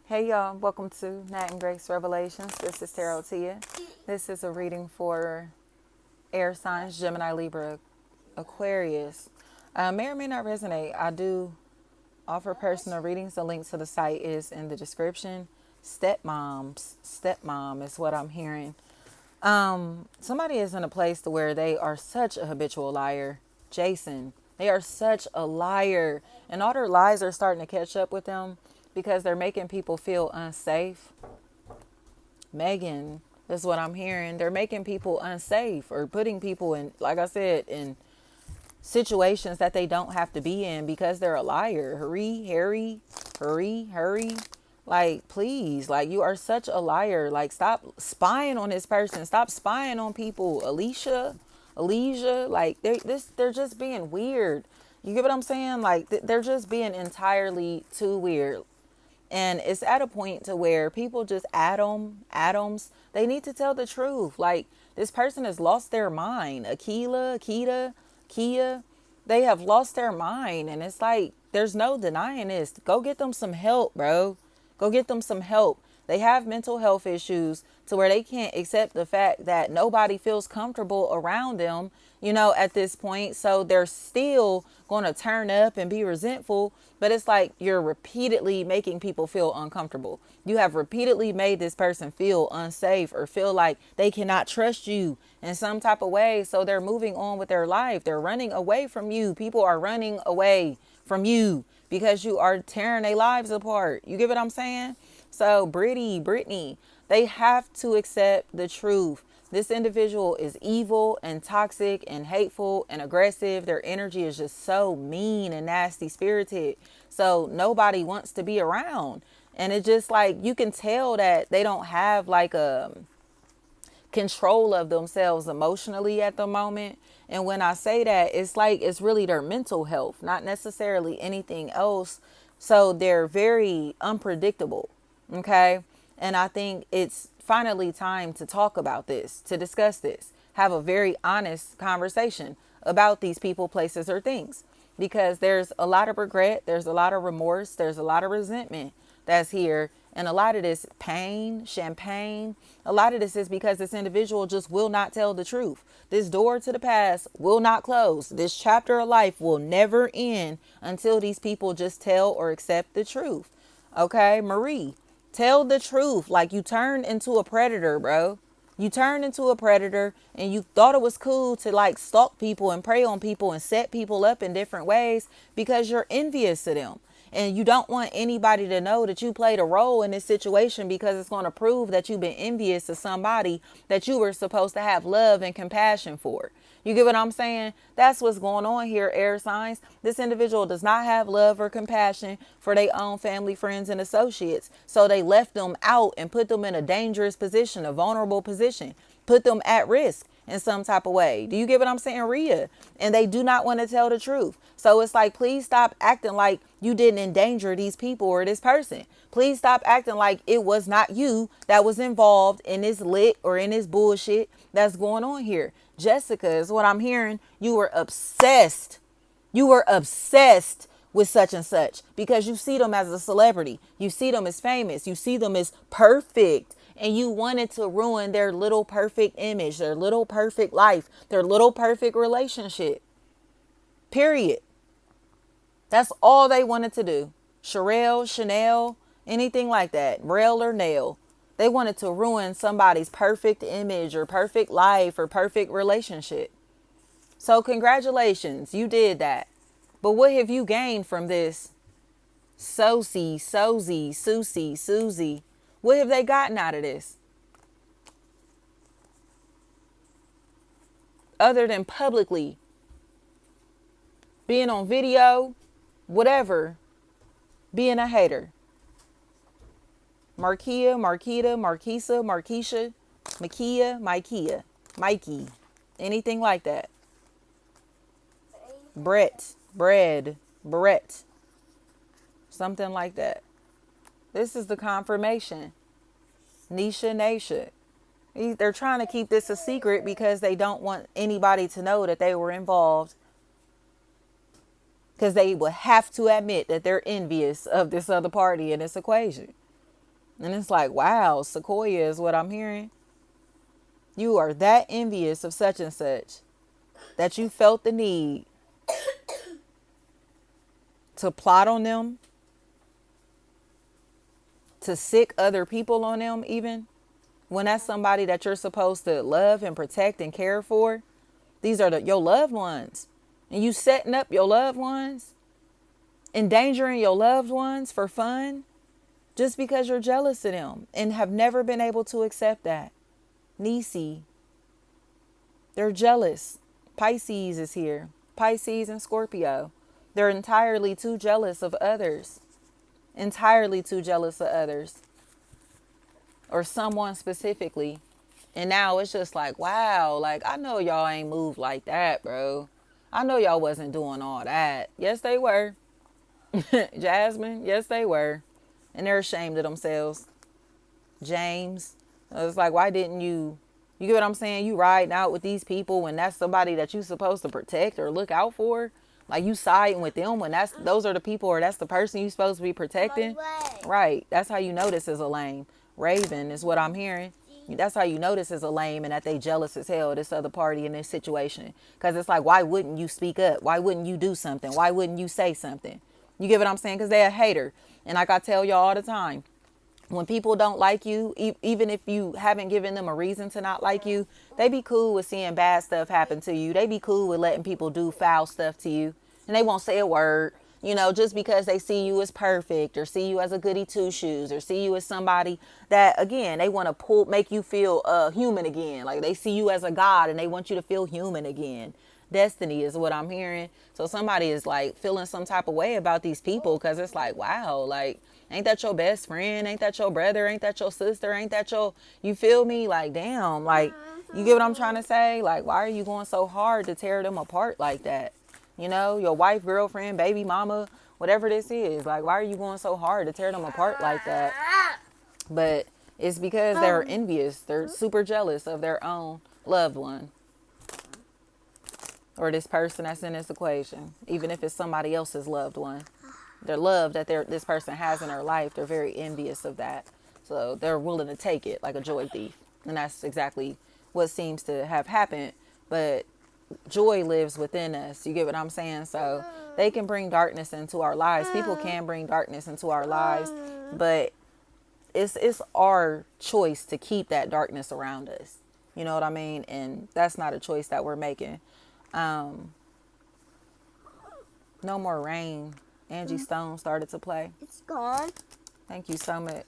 Hey y'all, welcome to Nat and Grace Revelations. This is Tarot Tia. This is a reading for air signs, Gemini, Libra, Aquarius. May or may not resonate. I do offer personal readings. The link to the site is in the description. Stepmom is what I'm hearing. Somebody is in a place to where they are such a habitual liar. Jason, they are such a liar. And all their lies are starting to catch up with them because they're making people feel unsafe. Megan, that's what I'm hearing. They're making people unsafe or putting people in, like I said, in situations that they don't have to be in because they're a liar. Hurry. Like, please, like, you are such a liar. Like, stop spying on this person. Stop spying on people. Alicia, like, they're just being weird. You get what I'm saying? Like, they're just being entirely too weird. And it's at a point to where people just atoms. They need to tell the truth. Like, this person has lost their mind. Kia, they have lost their mind. And it's like, there's no denying this. Go get them some help, bro. Go get them some help. They have mental health issues to where they can't accept the fact that nobody feels comfortable around them, at this point. So they're still going to turn up and be resentful. But it's like you're repeatedly making people feel uncomfortable. You have repeatedly made this person feel unsafe or feel like they cannot trust you in some type of way. So they're moving on with their life. They're running away from you. People are running away from you because you are tearing their lives apart. You get what I'm saying? So Brittany, they have to accept the truth. This individual is evil and toxic and hateful and aggressive. Their energy is just so mean and nasty spirited. So nobody wants to be around. And it's just like you can tell that they don't have like a control of themselves emotionally at the moment. And when I say that, it's like it's really their mental health, not necessarily anything else. So they're very unpredictable. Okay. And I think it's finally time to talk about this, to discuss this, have a very honest conversation about these people, places, or things. Because there's a lot of regret, there's a lot of remorse, there's a lot of resentment that's here. And a lot of this pain, champagne, a lot of this is because this individual just will not tell the truth. This door to the past will not close. This chapter of life will never end until these people just tell or accept the truth. Okay, Marie, tell the truth. Like, you turned into a predator, bro. You turned into a predator and you thought it was cool to like stalk people and prey on people and set people up in different ways because you're envious of them. And you don't want anybody to know that you played a role in this situation because it's going to prove that you've been envious of somebody that you were supposed to have love and compassion for. You get what I'm saying? That's what's going on here, air signs. This individual does not have love or compassion for their own family, friends, and associates. So they left them out and put them in a dangerous position, a vulnerable position, put them at risk in some type of way. Do you get what I'm saying, Rhea? And they do not want to tell the truth. So it's like, please stop acting like you didn't endanger these people or this person. Please stop acting like it was not you that was involved in this lick or in this bullshit that's going on here. Jessica, is what I'm hearing. You were obsessed. You were obsessed with such and such because you see them as a celebrity. You see them as famous. You see them as perfect. And you wanted to ruin their little perfect image, their little perfect life, their little perfect relationship. Period. That's all they wanted to do. Sherelle, Chanel, anything like that. Rail or nail. They wanted to ruin somebody's perfect image or perfect life or perfect relationship. So congratulations, you did that. But what have you gained from this? Susie. What have they gotten out of this? Other than publicly being on video, whatever, being a hater. Marquisa, Mikey, anything like that. Brett, something like that. This is the confirmation. Nisha. They're trying to keep this a secret because they don't want anybody to know that they were involved. Because they will have to admit that they're envious of this other party in this equation. And it's like, wow, Sequoia is what I'm hearing. You are that envious of such and such that you felt the need to plot on them, to sick other people on them, even when that's somebody that you're supposed to love and protect and care for. These are your loved ones. And you setting up your loved ones, endangering your loved ones for fun, just because you're jealous of them and have never been able to accept that. Nisi, they're jealous. Pisces is here. Pisces and Scorpio. They're entirely too jealous of others. Entirely too jealous of others. Or someone specifically. And now it's just like, wow, like I know y'all ain't moved like that, bro. I know y'all wasn't doing all that. Yes, they were. Jasmine, yes, they were. And they're ashamed of themselves. James, it's like, why didn't you get what I'm saying? You riding out with these people when that's somebody that you supposed to protect or look out for. Like you siding with them when those are the people or that's the person you supposed to be protecting. Right. That's how you know this is a lame. Raven is what I'm hearing. That's how you know this is a lame and that they jealous as hell, this other party in this situation. Because it's like, why wouldn't you speak up? Why wouldn't you do something? Why wouldn't you say something? You get what I'm saying? Because they're a hater. And like I tell y'all all the time, when people don't like you, even if you haven't given them a reason to not like you, they be cool with seeing bad stuff happen to you. They be cool with letting people do foul stuff to you. And they won't say a word, just because they see you as perfect or see you as a goody two shoes or see you as somebody that, again, they want to make you feel human again. Like they see you as a god and they want you to feel human again. Destiny is what I'm hearing. So somebody is like feeling some type of way about these people because it's like, wow, like, ain't that your best friend? Ain't that your brother? Ain't that your sister? Ain't that you feel me? Like, damn, like, you get what I'm trying to say? Like, why are you going so hard to tear them apart like that? Your wife, girlfriend, baby mama, whatever this is. Like, why are you going so hard to tear them apart like that? But it's because they're envious. They're super jealous of their own loved one. Or this person that's in this equation, even if it's somebody else's loved one. Their love that this person has in their life, they're very envious of that. So they're willing to take it like a joy thief. And that's exactly what seems to have happened. But joy lives within us. You get what I'm saying? So they can bring darkness into our lives. People can bring darkness into our lives. But it's our choice to keep that darkness around us. You know what I mean? And that's not a choice that we're making. No more rain. Angie Stone started to play. It's gone. Thank you so much.